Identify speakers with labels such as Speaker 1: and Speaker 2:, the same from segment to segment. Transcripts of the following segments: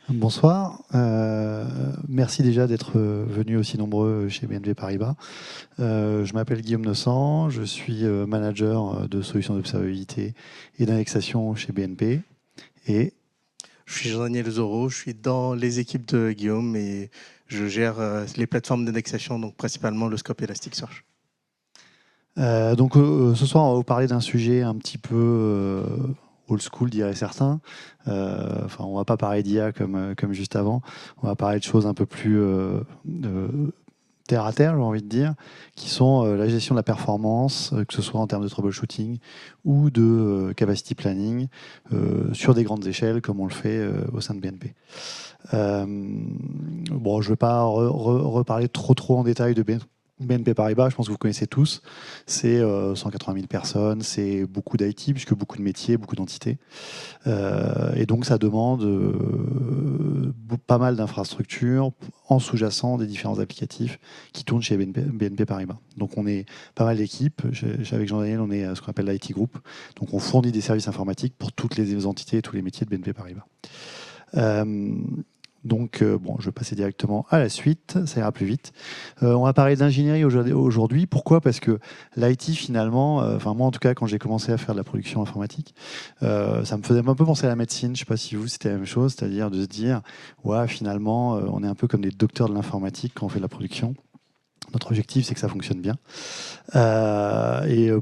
Speaker 1: Bonsoir. Merci déjà d'être venus aussi nombreux chez BNP Paribas. Je m'appelle Guillaume Nocent, je suis manager de solutions d'observabilité et d'indexation chez BNP. Et
Speaker 2: Je suis Jean-Daniel Zoro, je suis dans les équipes de Guillaume et je gère les plateformes d'indexation, donc principalement le scope Elasticsearch.
Speaker 1: ce soir, on va vous parler d'un sujet un petit peu old school, diraient certains. On va pas parler d'IA comme juste avant. On va parler de choses un peu plus terre à terre, j'ai envie de dire, qui sont la gestion de la performance, que ce soit en termes de troubleshooting ou de capacity planning, sur des grandes échelles, comme on le fait au sein de BNP. Bon, je ne vais pas reparler trop en détail de BNP Paribas, je pense que vous connaissez tous. C'est 180 000 personnes, c'est beaucoup d'IT, puisque beaucoup de métiers, beaucoup d'entités. Et donc, ça demande pas mal d'infrastructures en sous-jacent des différents applicatifs qui tournent chez BNP Paribas. Donc, on est pas mal d'équipes. Avec Jean-Daniel, on est ce qu'on appelle l'IT Group. Donc, on fournit des services informatiques pour toutes les entités et tous les métiers de BNP Paribas. Je vais passer directement à la suite, ça ira plus vite. On va parler d'ingénierie aujourd'hui. Pourquoi ? Parce que l'IT, finalement, moi en tout cas, quand j'ai commencé à faire de la production informatique, ça me faisait un peu penser à la médecine. Je ne sais pas si vous, c'était la même chose, c'est-à-dire de se dire, ouais, finalement, on est un peu comme des docteurs de l'informatique quand on fait de la production. Notre objectif, c'est que ça fonctionne bien.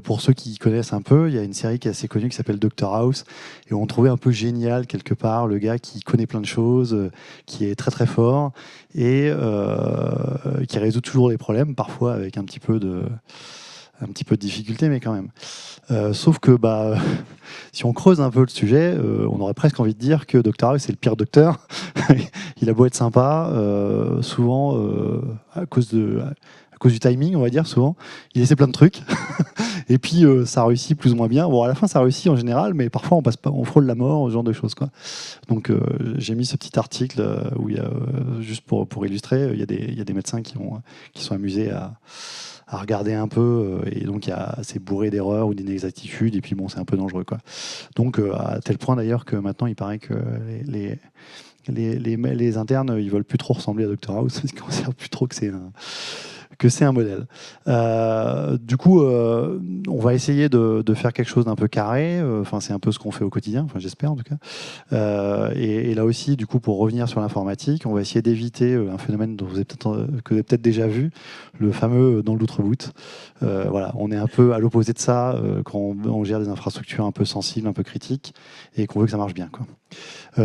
Speaker 1: Pour ceux qui connaissent un peu, il y a une série qui est assez connue qui s'appelle Doctor House, et on trouvait un peu génial quelque part le gars qui connaît plein de choses, qui est très très fort et qui résout toujours les problèmes, parfois avec un petit peu de difficulté, mais quand même. Sauf que si on creuse un peu le sujet, on aurait presque envie de dire que Dr House c'est le pire docteur. Il a beau être sympa, souvent à cause du timing, on va dire, souvent, il essaie plein de trucs. Et puis ça réussit plus ou moins bien. Bon, à la fin, ça réussit en général, mais parfois on frôle la mort, ce genre de choses, quoi. Donc j'ai mis ce petit article où il y a, juste pour illustrer, il y a des médecins qui sont amusés à regarder un peu, et donc c'est bourré d'erreurs ou d'inexactitudes, et puis bon, c'est un peu dangereux, quoi. Donc à tel point d'ailleurs que maintenant il paraît que les internes ils veulent plus trop ressembler à Dr House parce qu'ils ne considèrent plus trop que c'est un modèle. On va essayer de faire quelque chose d'un peu carré. C'est un peu ce qu'on fait au quotidien, j'espère en tout cas. Et là aussi, du coup, pour revenir sur l'informatique, on va essayer d'éviter un phénomène que vous avez peut-être déjà vu, le fameux dans l'outre-boot. Voilà, on est un peu à l'opposé de ça quand on gère des infrastructures un peu sensibles, un peu critiques, et qu'on veut que ça marche bien, quoi.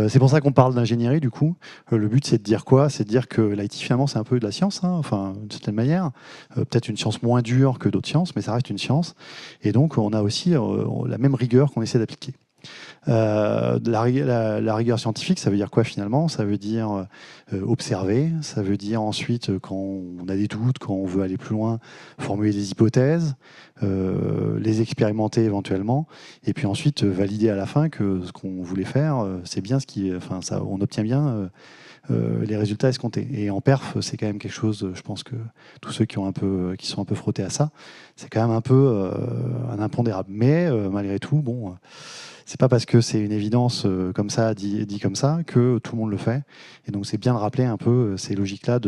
Speaker 1: C'est pour ça qu'on parle d'ingénierie, du coup. Le but, c'est de dire quoi ? C'est de dire que l'IT, finalement, c'est un peu de la science, hein, d'une certaine manière. Peut-être une science moins dure que d'autres sciences, mais ça reste une science. Et donc, on a aussi la même rigueur qu'on essaie d'appliquer. La rigueur scientifique, ça veut dire quoi finalement ? Ça veut dire observer, ça veut dire ensuite, quand on a des doutes, quand on veut aller plus loin, formuler des hypothèses, les expérimenter éventuellement, et puis ensuite valider à la fin que ce qu'on voulait faire, c'est bien on obtient bien les résultats escomptés. Et en perf, c'est quand même quelque chose, je pense que tous ceux qui sont un peu frottés à ça, c'est quand même un peu un impondérable. Mais malgré tout, bon, c'est pas parce que c'est une évidence comme ça, dit comme ça, que tout le monde le fait. Et donc c'est bien de rappeler un peu ces logiques-là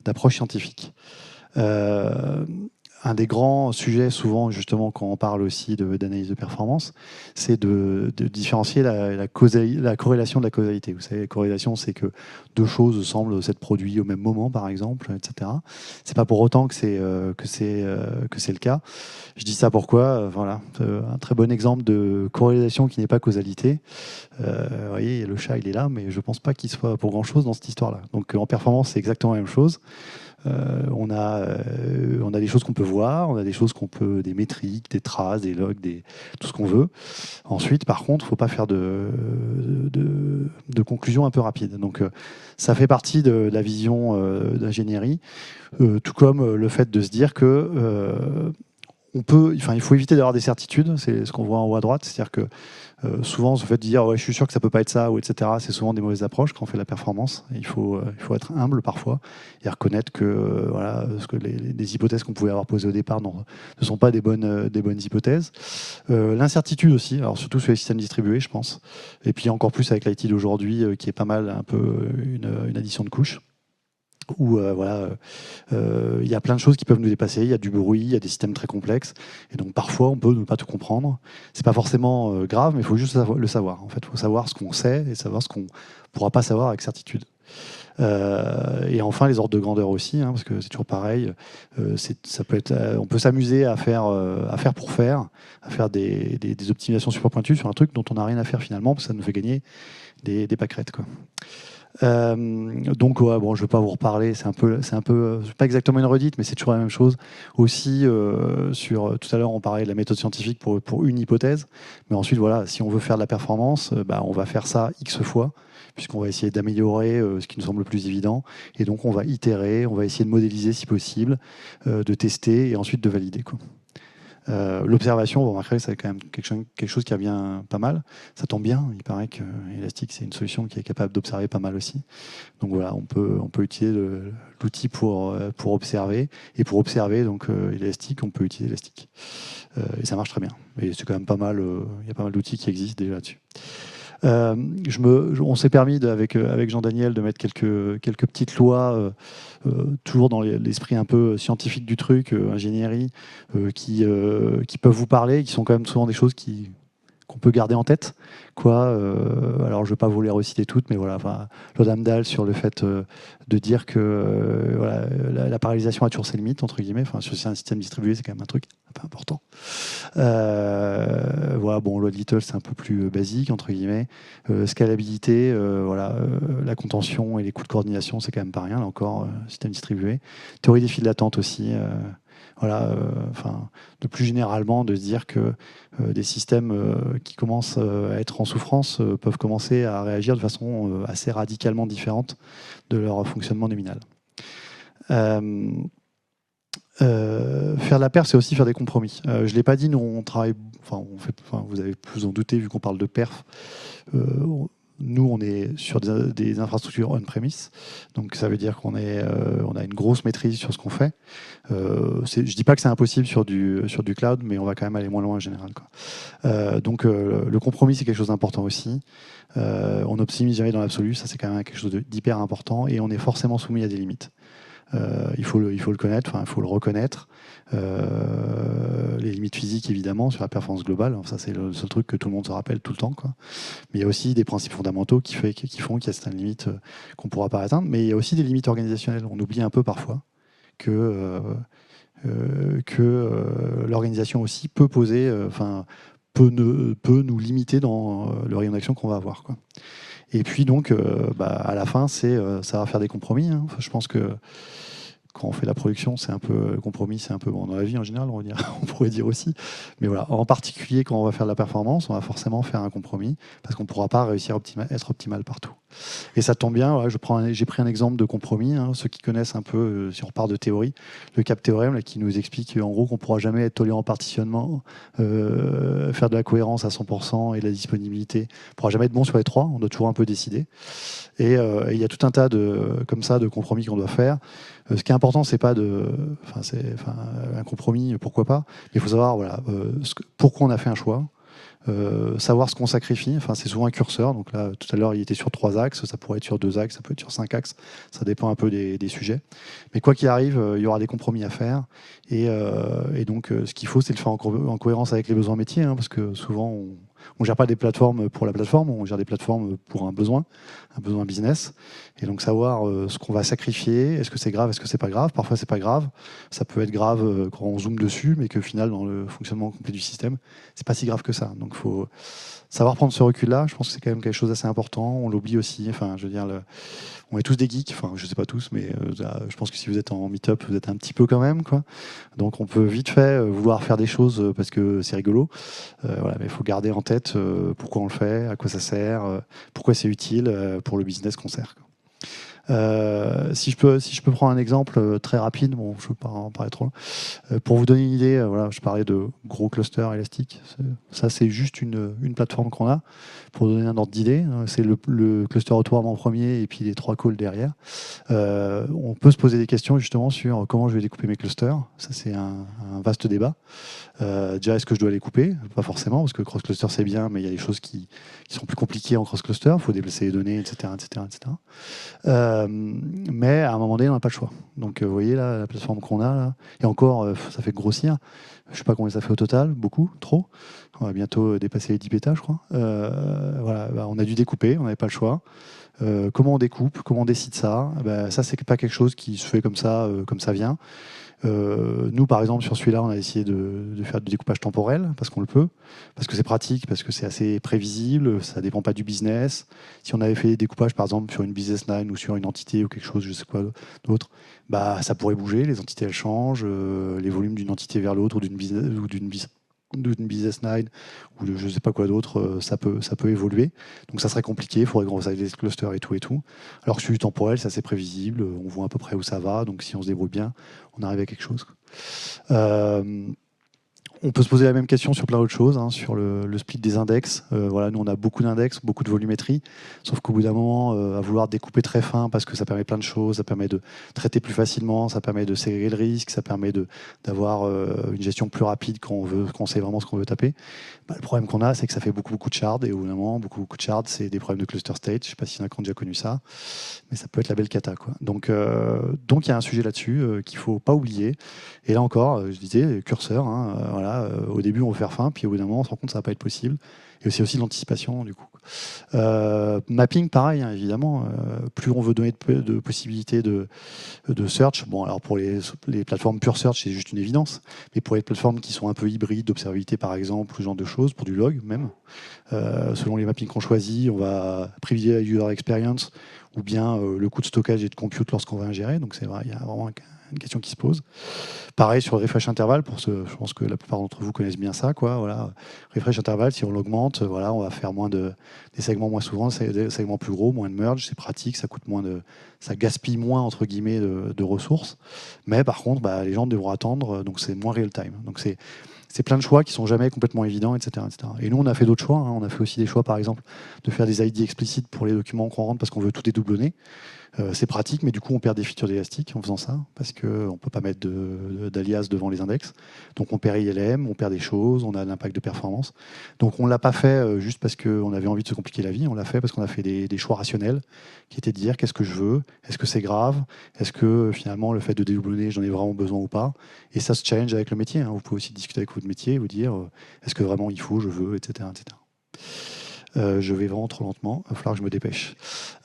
Speaker 1: d'approche scientifique. Euh, un des grands sujets, souvent, justement, quand on parle aussi d'analyse de performance, c'est de différencier la corrélation de la causalité. Vous savez, la corrélation, c'est que deux choses semblent s'être produites au même moment, par exemple, etc. C'est pas pour autant que c'est le cas. Je dis ça pourquoi voilà, un très bon exemple de corrélation qui n'est pas causalité. Vous voyez, le chat, il est là, mais je pense pas qu'il soit pour grand-chose dans cette histoire-là. Donc en performance, c'est exactement la même chose. On a des choses qu'on peut voir, on a des métriques, des traces, des logs, tout ce qu'on veut. Ensuite, par contre, il ne faut pas faire de conclusions un peu rapides. Donc, ça fait partie de la vision d'ingénierie, tout comme le fait de se dire que il faut éviter d'avoir des certitudes, c'est ce qu'on voit en haut à droite, c'est-à-dire que souvent, ce fait de dire ouais, je suis sûr que ça peut pas être ça, ou etc., c'est souvent des mauvaises approches quand on fait de la performance. Il faut être humble parfois et reconnaître que, voilà, ce que les hypothèses qu'on pouvait avoir posées au départ ne sont pas des bonnes hypothèses. L'incertitude aussi, alors surtout sur les systèmes distribués, je pense. Et puis encore plus avec l'IT d'aujourd'hui, qui est pas mal un peu une addition de couches. Où voilà, il y a plein de choses qui peuvent nous dépasser, il y a du bruit, il y a des systèmes très complexes, et donc parfois on peut ne pas tout comprendre. C'est pas forcément grave, mais il faut juste le savoir. En fait, il faut savoir ce qu'on sait et savoir ce qu'on pourra pas savoir avec certitude. Et enfin les ordres de grandeur aussi, hein, parce que c'est toujours pareil. Ça peut être, on peut s'amuser à faire pour faire, à faire des optimisations super pointues sur un truc dont on n'a rien à faire finalement, parce que ça nous fait gagner des pâquerettes, quoi. Donc ouais, bon, je ne vais pas vous reparler, c'est pas exactement une redite, mais c'est toujours la même chose. Aussi, tout à l'heure, on parlait de la méthode scientifique pour une hypothèse, mais ensuite, voilà, si on veut faire de la performance, on va faire ça X fois, puisqu'on va essayer d'améliorer ce qui nous semble le plus évident, et donc on va itérer, on va essayer de modéliser si possible, de tester et ensuite de valider, quoi. L'observation, vous remarquerez, c'est quand même quelque chose qui revient pas mal. Ça tombe bien, il paraît que Elastic, c'est une solution qui est capable d'observer pas mal aussi. Donc voilà, on peut utiliser l'outil pour observer. Et pour observer donc Elastic, on peut utiliser Elastic. Et ça marche très bien. Et c'est quand même pas mal, il y a pas mal d'outils qui existent déjà là-dessus. On s'est permis avec Jean-Daniel de mettre quelques petites lois, toujours dans l'esprit un peu scientifique du truc, ingénierie, qui peuvent vous parler, qui sont quand même souvent des choses qu'on peut garder en tête, quoi. Alors je ne vais pas vous les reciter toutes, mais voilà, enfin, Claude Amdahl sur le fait de dire que voilà, la parallélisation a toujours ses limites, entre guillemets. Enfin, sur un système distribué, c'est quand même un truc un peu important. Voilà, bon, Loi de Little, c'est un peu plus basique, entre guillemets. Scalabilité, voilà, la contention et les coûts de coordination, c'est quand même pas rien, là encore, système distribué. Théorie des files d'attente aussi. Voilà, enfin, de plus généralement, de se dire que des systèmes qui commencent à être en souffrance peuvent commencer à réagir de façon assez radicalement différente de leur fonctionnement nominal. Faire de la perf, c'est aussi faire des compromis. Je ne l'ai pas dit, nous on travaille, vous avez pu vous en douter vu qu'on parle de perf. Nous, on est sur des infrastructures on-premise, donc ça veut dire qu'on a une grosse maîtrise sur ce qu'on fait. Je ne dis pas que c'est impossible sur du cloud, mais on va quand même aller moins loin en général, quoi. Donc le compromis, c'est quelque chose d'important aussi. On n'optimise jamais dans l'absolu, ça c'est quand même quelque chose d'hyper important, et on est forcément soumis à des limites. Il faut le connaître, il faut le reconnaître. Les limites physiques, évidemment, sur la performance globale. Ça, c'est le seul truc que tout le monde se rappelle tout le temps, quoi. Mais il y a aussi des principes fondamentaux qui font qu'il y a certaines limites qu'on ne pourra pas atteindre. Mais il y a aussi des limites organisationnelles. On oublie un peu parfois que l'organisation aussi peut poser, peut nous limiter dans le rayon d'action qu'on va avoir, quoi. Et puis donc, à la fin, c'est savoir faire des compromis, hein. Enfin, je pense que quand on fait la production, c'est un peu compromis, c'est un peu bon dans la vie en général, on pourrait dire aussi. Mais voilà, en particulier quand on va faire de la performance, on va forcément faire un compromis parce qu'on ne pourra pas réussir à être optimal partout. Et ça tombe bien, voilà, j'ai pris un exemple de compromis, hein, ceux qui connaissent un peu, si on repart de théorie, le CAP théorème là, qui nous explique en gros qu'on ne pourra jamais être tolérant en partitionnement, faire de la cohérence à 100% et de la disponibilité. On ne pourra jamais être bon sur les trois, on doit toujours un peu décider. Et il y a tout un tas comme ça de compromis qu'on doit faire. Ce qui est important, c'est pas un compromis, pourquoi pas, mais il faut savoir pourquoi on a fait un choix. Savoir ce qu'on sacrifie, c'est souvent un curseur. Donc là, tout à l'heure, il était sur 3 axes, ça pourrait être sur 2 axes, ça peut être sur 5 axes, ça dépend un peu des sujets. Mais quoi qu'il arrive, il y aura des compromis à faire. Et donc, ce qu'il faut, c'est le faire en cohérence avec les besoins métiers, hein, parce que souvent, on ne gère pas des plateformes pour la plateforme, on gère des plateformes pour un besoin business. Et donc, savoir ce qu'on va sacrifier, est-ce que c'est grave, est-ce que c'est pas grave. Parfois, c'est pas grave. Ça peut être grave quand on zoome dessus, mais qu'au final, dans le fonctionnement complet du système, c'est pas si grave que ça. Donc, il faut savoir prendre ce recul-là. Je pense que c'est quand même quelque chose d'assez important. On l'oublie aussi. Enfin, je veux dire, on est tous des geeks. Enfin, je sais pas tous, mais je pense que si vous êtes en meet-up, vous êtes un petit peu quand même, quoi. Donc, on peut vite fait vouloir faire des choses parce que c'est rigolo. Voilà, mais il faut garder en tête pourquoi on le fait, à quoi ça sert, pourquoi c'est utile pour le business qu'on sert, quoi. Si je peux prendre un exemple très rapide, bon, je ne veux pas en parler trop long. Pour vous donner une idée, voilà, je parlais de gros clusters élastiques. Ça, c'est juste une plateforme qu'on a. Pour donner un ordre d'idée, c'est le cluster AutoArm en premier et puis les 3 calls derrière. On peut se poser des questions justement sur comment je vais découper mes clusters. Ça, c'est un vaste débat. Déjà, est-ce que je dois les couper? Pas forcément, parce que cross-cluster c'est bien, mais il y a des choses qui sont plus compliquées en cross-cluster. Il faut déplacer les données, etc. etc., etc. Mais à un moment donné, on n'a pas le choix. Donc, vous voyez là, la plateforme qu'on a, là, et encore, ça fait grossir. Je ne sais pas combien ça fait au total, beaucoup, trop. On va bientôt dépasser les 10 pétas, je crois. Voilà, bah, on a dû découper, on n'avait pas le choix. Comment on découpe, comment on décide ça? Ça, c'est pas quelque chose qui se fait comme ça vient. Nous, par exemple, sur celui-là, on a essayé de faire du découpage temporel, parce qu'on le peut, parce que c'est pratique, parce que c'est assez prévisible, ça ne dépend pas du business. Si on avait fait des découpages, par exemple, sur une business line ou sur une entité ou quelque chose, je sais quoi d'autre, bah, ça pourrait bouger, les entités, elles changent, les volumes d'une entité vers l'autre ou d'une business line ou de je ne sais pas quoi d'autre, ça peut évoluer. Donc ça serait compliqué, il faudrait qu'on resize les clusters et tout et tout. Alors que celui temporel, c'est assez prévisible, on voit à peu près où ça va, donc si on se débrouille bien, on arrive à quelque chose. On peut se poser la même question sur plein d'autres choses, hein, sur le split des index. Voilà, nous, on a beaucoup d'index, beaucoup de volumétrie, sauf qu'au bout d'un moment, à vouloir découper très fin, parce que ça permet plein de choses, ça permet de traiter plus facilement, ça permet de ségréger le risque, ça permet d'avoir une gestion plus rapide quand on sait vraiment ce qu'on veut taper. Bah, le problème qu'on a, c'est que ça fait beaucoup de shards, et au bout d'un moment, beaucoup de shards, c'est des problèmes de cluster state. Je ne sais pas s'il y en a qui ont déjà connu ça, mais ça peut être la belle cata, quoi. Donc, il y a un sujet là-dessus qu'il ne faut pas oublier. Et là encore, je disais, curseur, hein, voilà, au début on veut faire fin, puis au bout d'un moment on se rend compte que ça ne va pas être possible. Et aussi l'anticipation du coup. Mapping, pareil, hein, évidemment, plus on veut donner de possibilités de search, bon alors pour les plateformes pure search c'est juste une évidence, mais pour les plateformes qui sont un peu hybrides, d'observabilité par exemple, ou ce genre de choses, pour du log même, selon les mappings qu'on choisit, on va privilégier la user experience ou bien le coût de stockage et de compute lorsqu'on va ingérer, donc c'est vrai, il y a vraiment une question qui se pose. Pareil sur le refresh interval, je pense que la plupart d'entre vous connaissent bien ça, quoi. Voilà. Refresh interval, si on l'augmente, voilà, on va faire des segments moins souvent, des segments plus gros, moins de merge, c'est pratique, ça gaspille moins entre guillemets de ressources. Mais par contre, les gens devront attendre, donc c'est moins real time. Donc c'est plein de choix qui sont jamais complètement évidents, etc., etc. Et nous, on a fait d'autres choix. Hein. On a fait aussi des choix, par exemple, de faire des ID explicites pour les documents qu'on rentre parce qu'on veut tout dédoublonner. C'est pratique, mais du coup, on perd des features d'élastique en faisant ça, parce qu'on ne peut pas mettre d'alias devant les index. Donc, on perd ILM, on perd des choses, on a l'impact de performance. Donc, on ne l'a pas fait juste parce qu'on avait envie de se compliquer la vie, on l'a fait parce qu'on a fait des choix rationnels, qui étaient de dire qu'est-ce que je veux, est-ce que c'est grave, est-ce que finalement, le fait de dédoublonner, j'en ai vraiment besoin ou pas. Et ça se challenge avec le métier. Hein. Vous pouvez aussi discuter avec votre métier, vous dire est-ce que vraiment il faut, je veux, etc. etc. Je vais vraiment trop lentement, il va falloir que je me dépêche.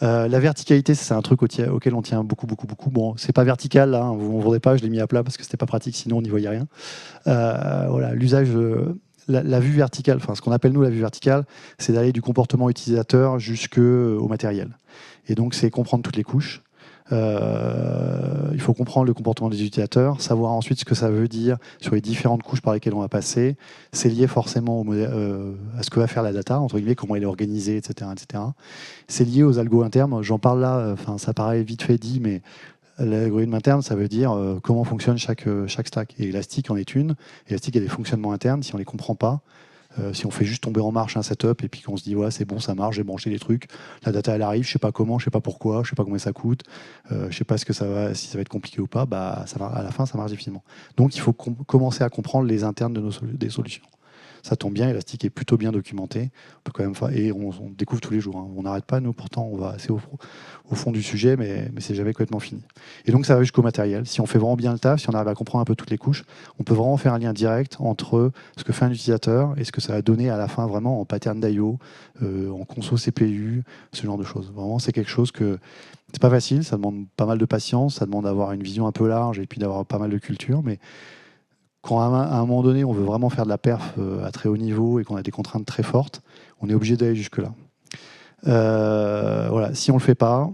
Speaker 1: La verticalité, c'est un truc auquel on tient beaucoup. Bon, c'est pas vertical, là, hein, vous ne m'en voudrez pas, je l'ai mis à plat parce que c'était pas pratique, sinon on n'y voyait rien. Voilà, l'usage, la vue verticale, enfin ce qu'on appelle nous la vue verticale, c'est d'aller du comportement utilisateur jusqu'au matériel. Et donc c'est comprendre toutes les couches. Il faut comprendre le comportement des utilisateurs, savoir ensuite ce que ça veut dire sur les différentes couches par lesquelles on va passer. C'est lié forcément à ce que va faire la data, entre guillemets, comment elle est organisée, etc. etc. C'est lié aux algos internes. J'en parle là, ça paraît vite fait dit, mais l'algorithme interne, ça veut dire comment fonctionne chaque stack. Et Elastic en est une. Elastic a des fonctionnements internes. Si on ne les comprend pas, si on fait juste tomber en marche un setup et puis qu'on se dit ouais c'est bon ça marche, j'ai branché les trucs, la data elle arrive, je sais pas comment, je sais pas pourquoi, je sais pas combien ça coûte, je sais pas si ça va être compliqué ou pas, à la fin ça marche difficilement. Donc il faut commencer à comprendre les internes des solutions. Ça tombe bien, Elastic est plutôt bien documenté. On peut quand même et on découvre tous les jours. Hein. On n'arrête pas, nous, pourtant, on va assez au fond du sujet, mais c'est jamais complètement fini. Et donc, ça va jusqu'au matériel. Si on fait vraiment bien le taf, si on arrive à comprendre un peu toutes les couches, on peut vraiment faire un lien direct entre ce que fait un utilisateur et ce que ça va donner à la fin, vraiment en pattern d'IO, en conso CPU, ce genre de choses. Vraiment, c'est quelque chose que c'est pas facile, ça demande pas mal de patience, ça demande d'avoir une vision un peu large et puis d'avoir pas mal de culture, mais quand à un moment donné, on veut vraiment faire de la perf à très haut niveau et qu'on a des contraintes très fortes, on est obligé d'aller jusque-là. Voilà. Si on ne le fait pas,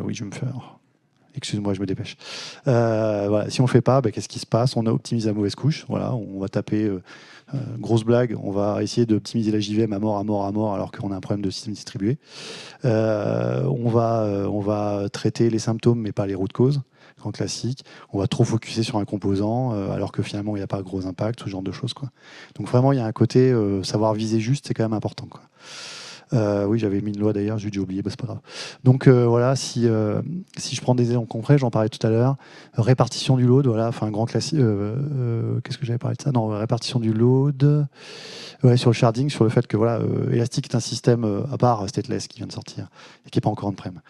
Speaker 1: oui, je vais me faire Excuse-moi, je me dépêche. Voilà, si on ne fait pas, qu'est-ce qui se passe? On a optimisé la mauvaise couche. Voilà, on va taper, grosse blague, on va essayer d'optimiser la JVM à mort, à mort, à mort, alors qu'on a un problème de système distribué. On va traiter les symptômes, mais pas les routes causes, grand classique. On va trop focuser sur un composant, alors que finalement, il n'y a pas gros impact, ce genre de choses, quoi. Donc vraiment, il y a un côté, savoir viser juste, c'est quand même important, quoi. Oui, j'avais mis une loi d'ailleurs, j'ai dû oublier, c'est pas grave. Donc voilà, si je prends des exemples concrets, j'en parlais tout à l'heure, répartition du load, voilà, enfin un grand classique. Qu'est-ce que j'avais parlé de ça? Non, répartition du load. Ouais, sur le sharding, sur le fait que voilà, Elastic est un système à part stateless qui vient de sortir et qui n'est pas encore on-prem.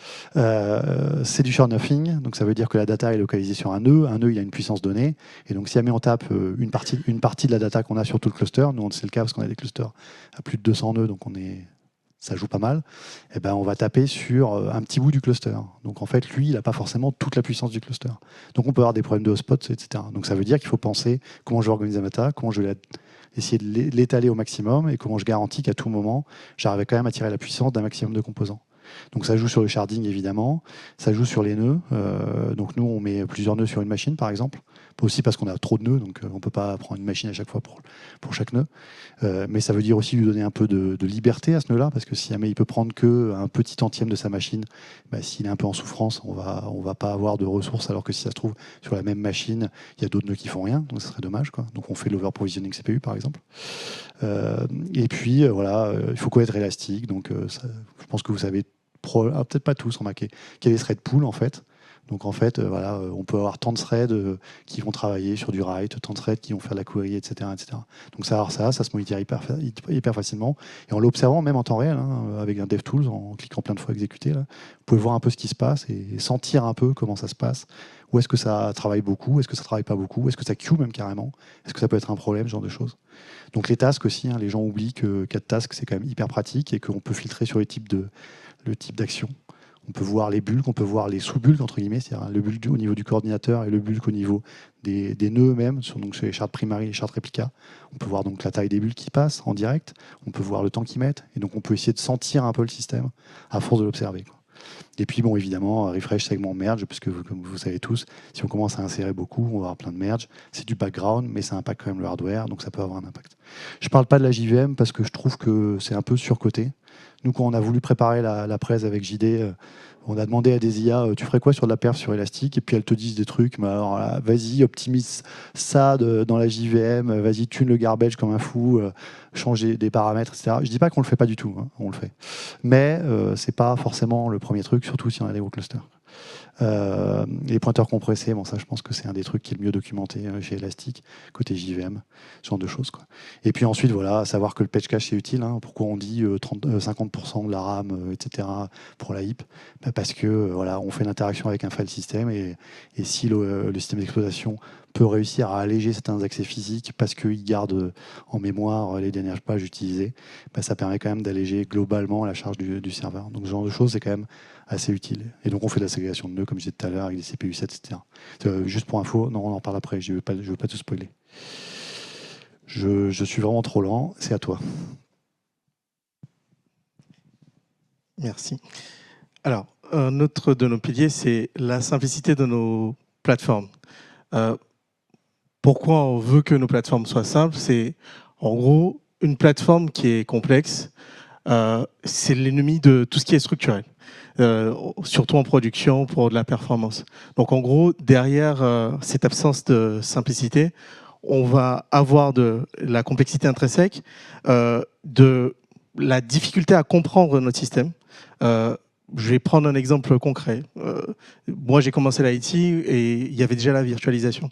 Speaker 1: C'est du shard nothing, donc ça veut dire que la data est localisée sur un nœud. Un nœud, il a une puissance donnée, et donc si jamais on tape une partie de la data qu'on a sur tout le cluster, nous c'est le cas parce qu'on a des clusters à plus de 200 nœuds, donc ça joue pas mal, et on va taper sur un petit bout du cluster. Donc en fait, lui, il n'a pas forcément toute la puissance du cluster. Donc on peut avoir des problèmes de hotspots, etc. Donc ça veut dire qu'il faut penser comment je vais organiser ma data, comment je vais essayer de l'étaler au maximum, et comment je garantis qu'à tout moment, j'arrive quand même à tirer la puissance d'un maximum de composants. Donc ça joue sur le sharding, évidemment, ça joue sur les nœuds. Donc nous, on met plusieurs nœuds sur une machine, par exemple. Aussi parce qu'on a trop de nœuds, donc on ne peut pas prendre une machine à chaque fois pour chaque nœud. Mais ça veut dire aussi lui donner un peu de liberté à ce nœud-là, parce que si jamais il peut prendre qu'un petit tantième de sa machine, s'il est un peu en souffrance, on va pas avoir de ressources, alors que si ça se trouve, sur la même machine, il y a d'autres nœuds qui font rien, donc ça serait dommage, quoi. Donc on fait l'overprovisioning CPU, par exemple. Et puis, voilà, il faut connaître Elastic, donc je pense que vous savez, peut-être pas tous, remarquez, qu'il y a des thread pool, en fait. Donc en fait, voilà, on peut avoir tant de threads qui vont travailler sur du write, tant de threads qui vont faire de la query, etc., etc. Donc ça se monitor hyper facilement. Et en l'observant même en temps réel, hein, avec un DevTools, en cliquant plein de fois exécuter, là, vous pouvez voir un peu ce qui se passe et sentir un peu comment ça se passe. Où est-ce que ça travaille beaucoup? Est-ce que ça travaille pas beaucoup? Est-ce que ça queue même carrément? Est-ce que ça peut être un problème, ce genre de choses? Donc les tasks aussi, hein, les gens oublient que 4 tasks, c'est quand même hyper pratique et qu'on peut filtrer sur le type d'action. On peut voir les bulks, on peut voir les sous-bulks, entre guillemets, c'est-à-dire le bulk au niveau du coordinateur et le bulk au niveau des nœuds eux-mêmes, donc sur les shards primary et les shards réplica. On peut voir donc la taille des bulks qui passent en direct, on peut voir le temps qu'ils mettent, et donc on peut essayer de sentir un peu le système à force de l'observer, quoi. Et puis, bon, évidemment, refresh, segment, merge, puisque comme vous savez tous, si on commence à insérer beaucoup, on va avoir plein de merge. C'est du background, mais ça impacte quand même le hardware, donc ça peut avoir un impact. Je ne parle pas de la JVM parce que je trouve que c'est un peu surcoté. Nous, quand on a voulu préparer la presse avec JD, on a demandé à des IA, tu ferais quoi sur de la perf sur Elastic? Et puis elles te disent des trucs, mais alors vas-y, optimise ça dans la JVM, vas-y, tune le garbage comme un fou, change des paramètres, etc. Je dis pas qu'on le fait pas du tout, hein, on le fait. Mais c'est pas forcément le premier truc, surtout si on a des gros clusters. Les pointeurs compressés, bon, ça je pense que c'est un des trucs qui est le mieux documenté chez Elastic, côté JVM, ce genre de choses, quoi. Et puis ensuite, voilà, savoir que le patch cache c'est utile, hein. Pourquoi on dit 50% de la RAM, etc. pour la HIP? Parce que voilà, on fait une interaction avec un file system et si le système d'exploitation peut réussir à alléger certains accès physiques parce qu'il garde en mémoire les dernières pages utilisées, ça permet quand même d'alléger globalement la charge du serveur. Donc ce genre de choses, c'est quand même assez utile. Et donc on fait de la ségrégation de nœuds, comme je disais tout à l'heure, avec des CPU 7, etc. Juste pour info, non, on en parle après, je ne veux pas tout spoiler. Je suis vraiment trop lent, c'est à toi.
Speaker 2: Merci. Alors, un autre de nos piliers, c'est la simplicité de nos plateformes. Pourquoi on veut que nos plateformes soient simples? C'est en gros une plateforme qui est complexe, c'est l'ennemi de tout ce qui est structurel, surtout en production pour de la performance. Donc en gros, derrière cette absence de simplicité, on va avoir de la complexité intrinsèque, de la difficulté à comprendre notre système. Je vais prendre un exemple concret. Moi, j'ai commencé l'IT et il y avait déjà la virtualisation.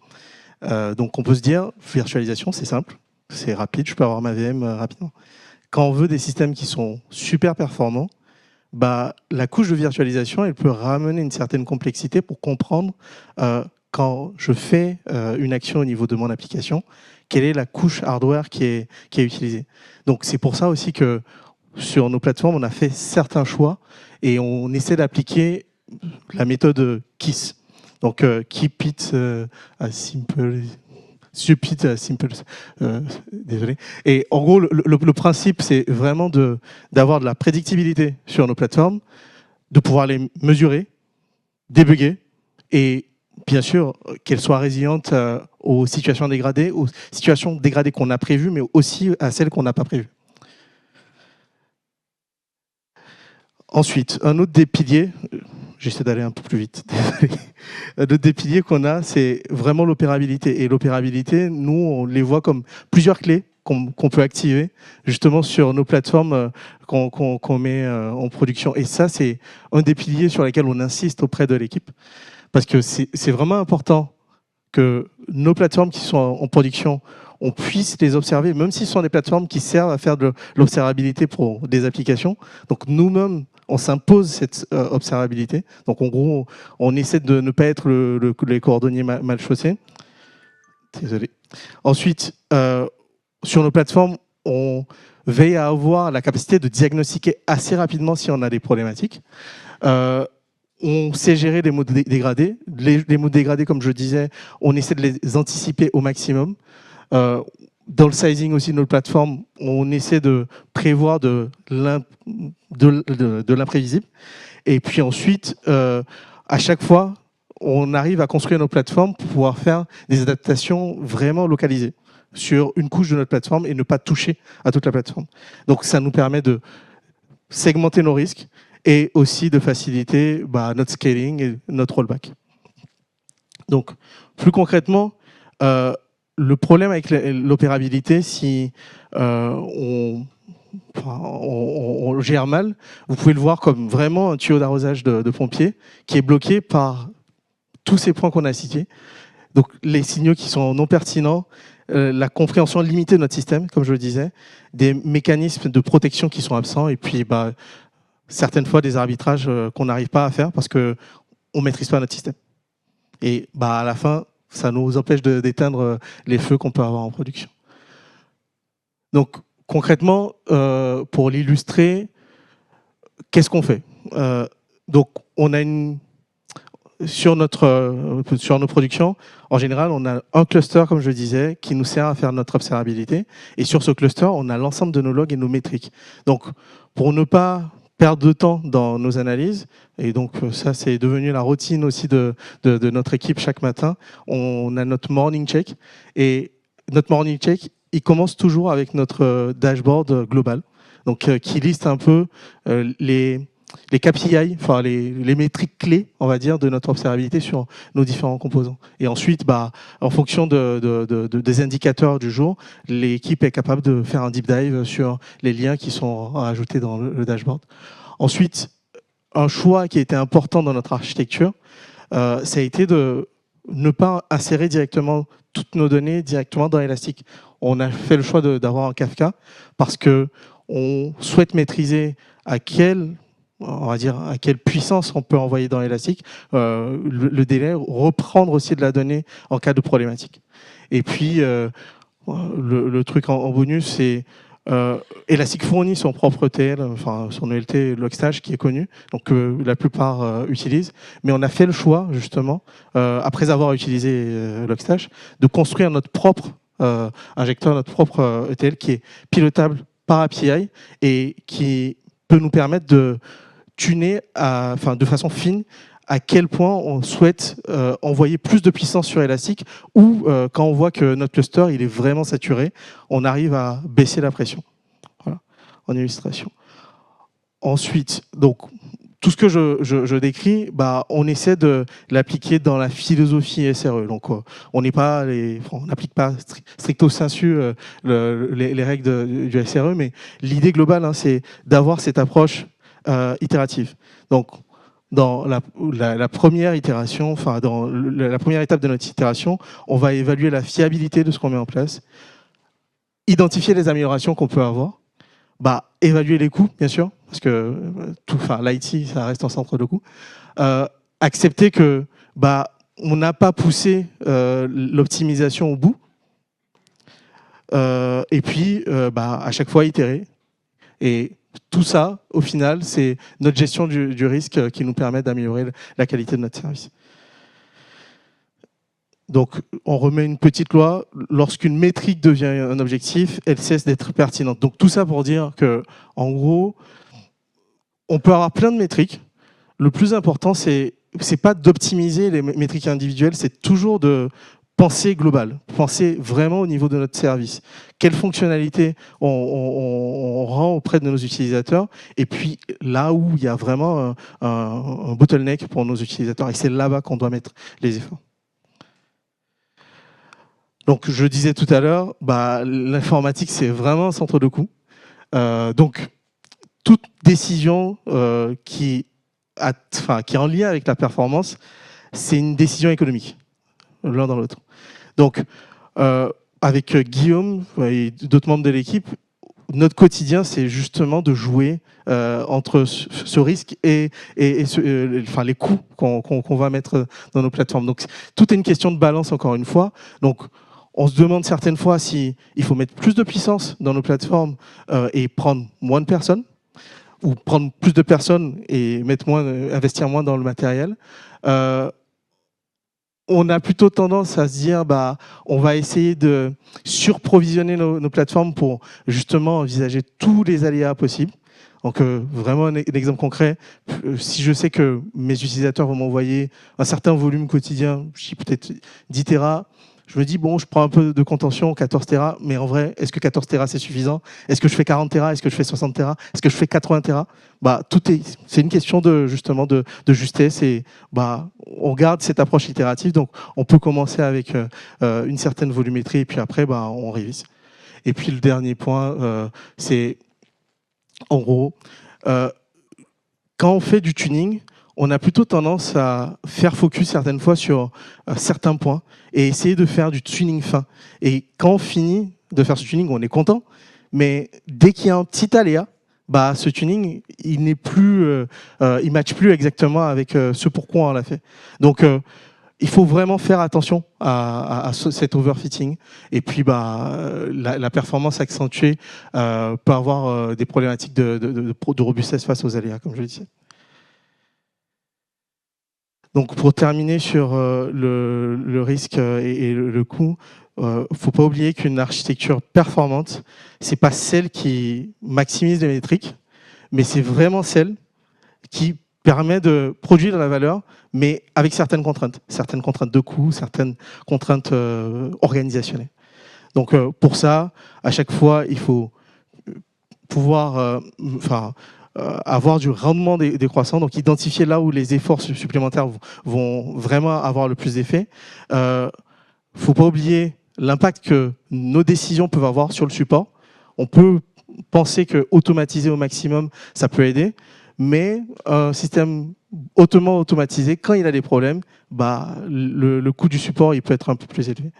Speaker 2: Donc on peut se dire, virtualisation, c'est simple, c'est rapide, je peux avoir ma VM rapidement. Quand on veut des systèmes qui sont super performants, la couche de virtualisation, elle peut ramener une certaine complexité pour comprendre quand je fais une action au niveau de mon application, quelle est la couche hardware qui est utilisée. Donc c'est pour ça aussi que sur nos plateformes, on a fait certains choix et on essaie d'appliquer la méthode KISS. Donc keep it simple. Stupid, simple, désolé. Et en gros, le principe, c'est vraiment d'avoir de la prédictibilité sur nos plateformes, de pouvoir les mesurer, débugger Et bien sûr, qu'elle soit résiliente aux situations dégradées qu'on a prévues, mais aussi à celles qu'on n'a pas prévues. Ensuite, un autre des piliers, j'essaie d'aller un peu plus vite, désolé. Un autre des piliers qu'on a, c'est vraiment l'opérabilité. Et l'opérabilité, nous, on les voit comme plusieurs clés qu'on peut activer justement sur nos plateformes qu'on met en production. Et ça, c'est un des piliers sur lesquels on insiste auprès de l'équipe. Parce que c'est vraiment important que nos plateformes qui sont en production, on puisse les observer, même si ce sont des plateformes qui servent à faire de l'observabilité pour des applications. Donc nous-mêmes, on s'impose cette observabilité. Donc en gros, on essaie de ne pas être les cordonniers mal chaussés. Désolé. Ensuite, sur nos plateformes, on veille à avoir la capacité de diagnostiquer assez rapidement si on a des problématiques. On sait gérer les modes dégradés. Les modes dégradés, comme je disais, on essaie de les anticiper au maximum. Dans le sizing aussi de notre plateforme, on essaie de prévoir de l'imprévisible. Et puis ensuite, à chaque fois, on arrive à construire nos plateformes pour pouvoir faire des adaptations vraiment localisées sur une couche de notre plateforme et ne pas toucher à toute la plateforme. Donc ça nous permet de segmenter nos risques et aussi de faciliter notre scaling et notre rollback. Donc, plus concrètement, le problème avec l'opérabilité, si on gère mal, vous pouvez le voir comme vraiment un tuyau d'arrosage de pompiers qui est bloqué par tous ces points qu'on a cités. Donc, les signaux qui sont non pertinents, la compréhension limitée de notre système, comme je le disais, des mécanismes de protection qui sont absents, et puis certaines fois des arbitrages qu'on n'arrive pas à faire parce qu'on ne maîtrise pas notre système. Et à la fin, ça nous empêche d'éteindre les feux qu'on peut avoir en production. Donc concrètement, pour l'illustrer, qu'est-ce qu'on fait? Donc on a sur nos productions, en général, on a un cluster, comme je le disais, qui nous sert à faire notre observabilité. Et sur ce cluster, on a l'ensemble de nos logs et nos métriques. Donc pour ne pas perdre de temps dans nos analyses, et donc ça c'est devenu la routine aussi de notre équipe chaque matin, on a notre morning check, et notre morning check, il commence toujours avec notre dashboard global, donc qui liste un peu les KPI, enfin les métriques clés, on va dire, de notre observabilité sur nos différents composants. Et ensuite, en fonction des indicateurs du jour, l'équipe est capable de faire un deep dive sur les liens qui sont ajoutés dans le dashboard. Ensuite, un choix qui a été important dans notre architecture, ça a été de ne pas insérer directement toutes nos données directement dans Elastic. On a fait le choix d'avoir un Kafka parce qu'on souhaite maîtriser à quelle puissance on peut envoyer dans Elastic, le délai, reprendre aussi de la donnée en cas de problématique. Et puis, le truc en bonus, c'est Elastic fournit son propre ETL, enfin son ELT Logstash qui est connu, donc la plupart utilisent. Mais on a fait le choix, justement, après avoir utilisé Logstash, de construire notre propre injecteur, notre propre ETL qui est pilotable par API et qui peut nous permettre de tuner de façon fine à quel point on souhaite envoyer plus de puissance sur Elastic ou quand on voit que notre cluster il est vraiment saturé, on arrive à baisser la pression. Voilà, en illustration. Ensuite, donc, tout ce que je décris, on essaie de l'appliquer dans la philosophie SRE. Donc, on n'applique pas stricto sensu les règles du SRE, mais l'idée globale, c'est d'avoir cette approche itérative. Donc, dans la première itération, dans la première étape de notre itération, on va évaluer la fiabilité de ce qu'on met en place, identifier les améliorations qu'on peut avoir, évaluer les coûts, bien sûr, parce que l'IT, ça reste en centre de coûts, accepter que on n'a pas poussé l'optimisation au bout, et puis à chaque fois itérer. Et tout ça, au final, c'est notre gestion du risque qui nous permet d'améliorer la qualité de notre service. Donc, on remet une petite loi. Lorsqu'une métrique devient un objectif, elle cesse d'être pertinente. Donc, tout ça pour dire que, en gros, on peut avoir plein de métriques. Le plus important, c'est c'est pas d'optimiser les métriques individuelles, c'est toujours de penser global, penser vraiment au niveau de notre service. Quelles fonctionnalités on rend auprès de nos utilisateurs, et puis là où il y a vraiment un bottleneck pour nos utilisateurs, et c'est là-bas qu'on doit mettre les efforts. Donc je disais tout à l'heure, l'informatique c'est vraiment un centre de coût. Donc toute décision qui est en lien avec la performance, c'est une décision économique, l'un dans l'autre. Donc, avec Guillaume et d'autres membres de l'équipe, notre quotidien, c'est justement de jouer entre ce risque et les coûts qu'on va mettre dans nos plateformes. Donc, tout est une question de balance, encore une fois. Donc, on se demande certaines fois s'il faut mettre plus de puissance dans nos plateformes et prendre moins de personnes, ou prendre plus de personnes et investir moins dans le matériel. On a plutôt tendance à se dire on va essayer de surprovisionner nos plateformes pour justement envisager tous les aléas possibles. Donc vraiment un exemple concret, si je sais que mes utilisateurs vont m'envoyer un certain volume quotidien, je dis peut-être 10 Tera, je me dis bon, je prends un peu de contention, 14 Tera, mais en vrai, est-ce que 14 Tera c'est suffisant? Est-ce que je fais 40 Tera? Est-ce que je fais 60 Tera? Est-ce que je fais 80 Tera? C'est une question de justesse, et on garde cette approche itérative, donc on peut commencer avec une certaine volumétrie et puis après on révise. Et puis le dernier point, c'est en gros, quand on fait du tuning, on a plutôt tendance à faire focus certaines fois sur certains points et essayer de faire du tuning fin. Et quand on finit de faire ce tuning, on est content, mais dès qu'il y a un petit aléa, ce tuning, il n'est plus, il matche plus exactement avec ce pourquoi on l'a fait. Donc, il faut vraiment faire attention à cet overfitting. Et puis, la performance accentuée peut avoir des problématiques de robustesse face aux aléas, comme je le disais. Donc, pour terminer sur le risque et le coût, il ne faut pas oublier qu'une architecture performante, ce n'est pas celle qui maximise les métriques, mais c'est vraiment celle qui permet de produire de la valeur, mais avec certaines contraintes de coût, certaines contraintes organisationnelles. Donc, pour ça, à chaque fois, il faut pouvoir avoir du rendement décroissant, donc identifier là où les efforts supplémentaires vont vraiment avoir le plus d'effet. Il ne faut pas oublier l'impact que nos décisions peuvent avoir sur le support. On peut penser que automatiser au maximum, ça peut aider, mais un système hautement automatisé, quand il a des problèmes, le coût du support il peut être un peu plus élevé.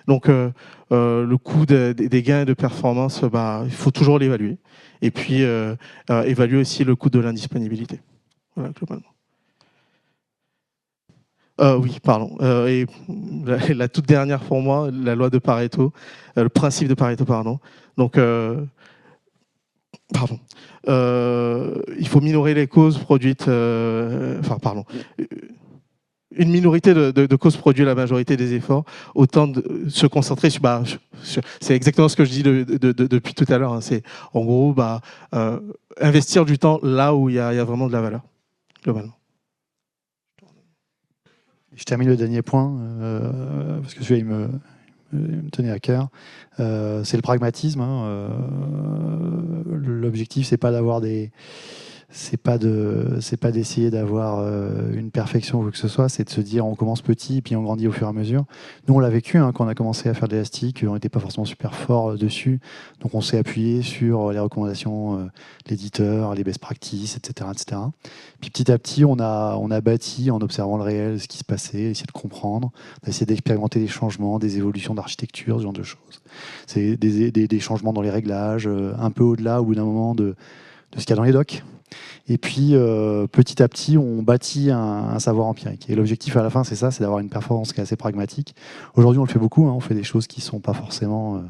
Speaker 2: Donc le coût des gains de performance, il faut toujours l'évaluer. Et puis évaluer aussi le coût de l'indisponibilité. Voilà, globalement. Oui, pardon. Et la toute dernière pour moi, la loi de Pareto, le principe de Pareto, pardon. Donc, il faut minorer les causes produites. Une minorité de causes produit la majorité des efforts, autant de se concentrer sur... c'est exactement ce que je dis depuis tout à l'heure. Hein, c'est en gros investir du temps là où il y a vraiment de la valeur, globalement.
Speaker 1: Je termine le dernier point, parce que celui-là, il me tenait à cœur. C'est le pragmatisme. Hein. L'objectif, c'est pas d'avoir c'est pas d'essayer d'avoir une perfection ou quoi que ce soit, c'est de se dire on commence petit puis on grandit au fur et à mesure. Nous on l'a vécu quand on a commencé à faire de l'élastique, on n'était pas forcément super fort dessus, donc on s'est appuyé sur les recommandations de l'éditeur, les best practices, etc., etc. Puis petit à petit on a bâti en observant le réel ce qui se passait, essayé de comprendre, on a essayé d'expérimenter des changements, des évolutions d'architecture, ce genre de choses. C'est des changements dans les réglages, un peu au-delà au bout d'un moment de ce qu'il y a dans les docs. Et puis, petit à petit, on bâtit un savoir empirique. Et l'objectif à la fin, c'est ça, c'est d'avoir une performance qui est assez pragmatique. Aujourd'hui, on le fait beaucoup, hein, on fait des choses qui ne sont pas forcément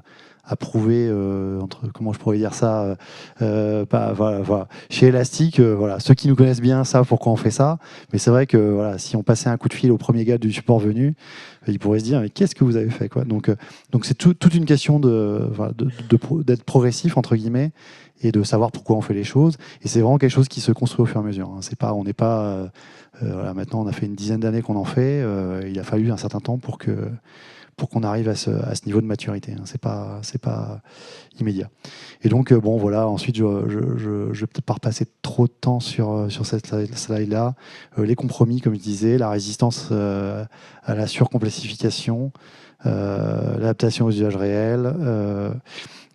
Speaker 1: prouver, comment je pourrais dire ça, voilà. Chez Elastic, voilà, ceux qui nous connaissent bien savent pourquoi on fait ça, mais c'est vrai que voilà, si on passait un coup de fil au premier gars du support venu, il pourrait se dire mais qu'est-ce que vous avez fait, quoi. Donc c'est toute une question d'être progressif entre guillemets et de savoir pourquoi on fait les choses. Et c'est vraiment quelque chose qui se construit au fur et à mesure. Hein. On n'est pas voilà, maintenant on a fait une dizaine d'années qu'on en fait. Il a fallu un certain temps pour qu'on arrive à ce niveau de maturité. Hein. C'est pas immédiat. Et donc bon voilà. Ensuite je vais peut-être pas repasser trop de temps sur cette slide-là. Les compromis, comme je disais, la résistance à la surcomplexification, l'adaptation aux usages réels.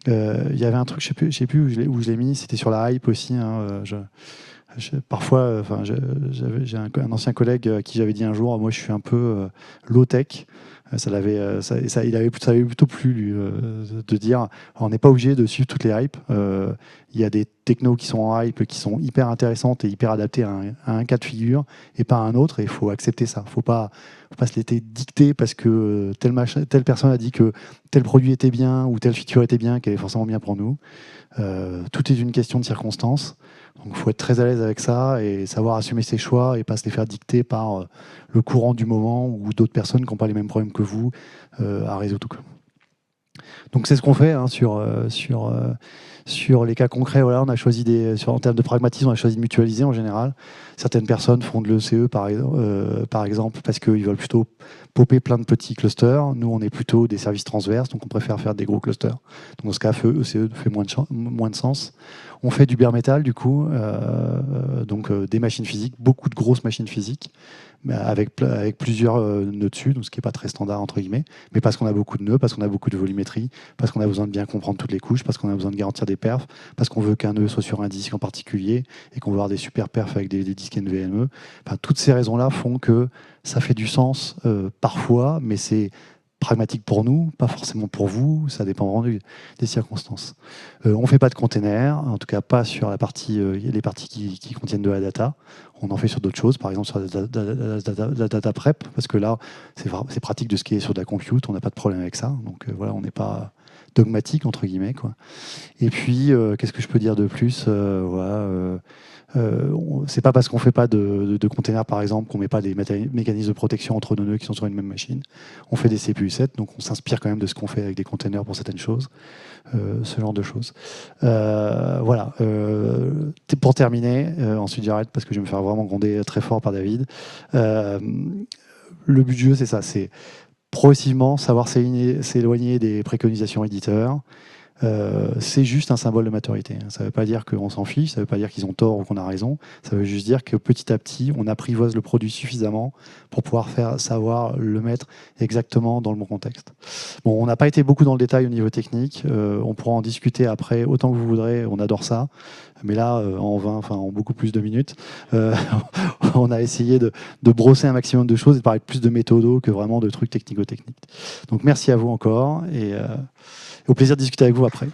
Speaker 1: Il y avait un truc, je sais plus où je l'ai mis, c'était sur la hype aussi. Hein, parfois, j'ai un ancien collègue à qui j'avais dit un jour, moi je suis un peu low-tech. Ça avait plutôt plu, lui, de dire on n'est pas obligé de suivre toutes les hypes. Il y a des technos qui sont en hype, qui sont hyper intéressantes et hyper adaptées à un cas de figure et pas à un autre. Et il faut accepter ça. Faut pas se laisser dicter parce que telle personne a dit que tel produit était bien ou telle feature était bien, qu'elle est forcément bien pour nous. Tout est une question de circonstances. Donc il faut être très à l'aise avec ça et savoir assumer ses choix et pas se les faire dicter par le courant du moment ou d'autres personnes qui n'ont pas les mêmes problèmes que vous à résoudre. Donc c'est ce qu'on fait hein, sur les cas concrets. Voilà, on a choisi en termes de pragmatisme, on a choisi de mutualiser en général. Certaines personnes font de l'ECE par exemple parce qu'ils veulent plutôt popper plein de petits clusters. Nous, on est plutôt des services transverses, donc on préfère faire des gros clusters. Donc dans ce cas, ECE fait moins de sens. On fait du bare metal du coup, donc des machines physiques, beaucoup de grosses machines physiques, avec plusieurs nœuds dessus, donc ce qui n'est pas très standard entre guillemets, mais parce qu'on a beaucoup de nœuds, parce qu'on a beaucoup de volumétrie, parce qu'on a besoin de bien comprendre toutes les couches, parce qu'on a besoin de garantir des perfs, parce qu'on veut qu'un nœud soit sur un disque en particulier et qu'on veut avoir des super perfs avec des disques NVMe. Enfin, toutes ces raisons-là font que ça fait du sens parfois, mais c'est pragmatique pour nous, pas forcément pour vous, ça dépend vraiment des circonstances. On ne fait pas de containers, en tout cas pas sur les parties qui contiennent de la data. On en fait sur d'autres choses, par exemple sur la data prep, parce que là, c'est pratique de ce qui est sur de la compute, on n'a pas de problème avec ça. Donc voilà, on n'est pas dogmatique, entre guillemets, quoi. Et puis, qu'est-ce que je peux dire de plus voilà, c'est pas parce qu'on fait pas de containers, par exemple, qu'on met pas des mécanismes de protection entre nos nœuds qui sont sur une même machine. On fait des CPU7, donc on s'inspire quand même de ce qu'on fait avec des containers pour certaines choses, ce genre de choses. Voilà. Pour terminer, ensuite j'arrête parce que je vais me faire vraiment gronder très fort par David. Le but du jeu, c'est ça, c'est progressivement savoir s'éloigner des préconisations éditeurs. C'est juste un symbole de maturité. Ça ne veut pas dire qu'on s'en fiche, ça ne veut pas dire qu'ils ont tort ou qu'on a raison, ça veut juste dire que petit à petit, on apprivoise le produit suffisamment pour pouvoir savoir le mettre exactement dans le bon contexte. Bon, on n'a pas été beaucoup dans le détail au niveau technique, on pourra en discuter après autant que vous voudrez, on adore ça, mais là, en beaucoup plus de minutes, on a essayé de brosser un maximum de choses et de parler plus de méthodo que vraiment de trucs technico-techniques. Donc merci à vous encore et au plaisir de discuter avec vous après.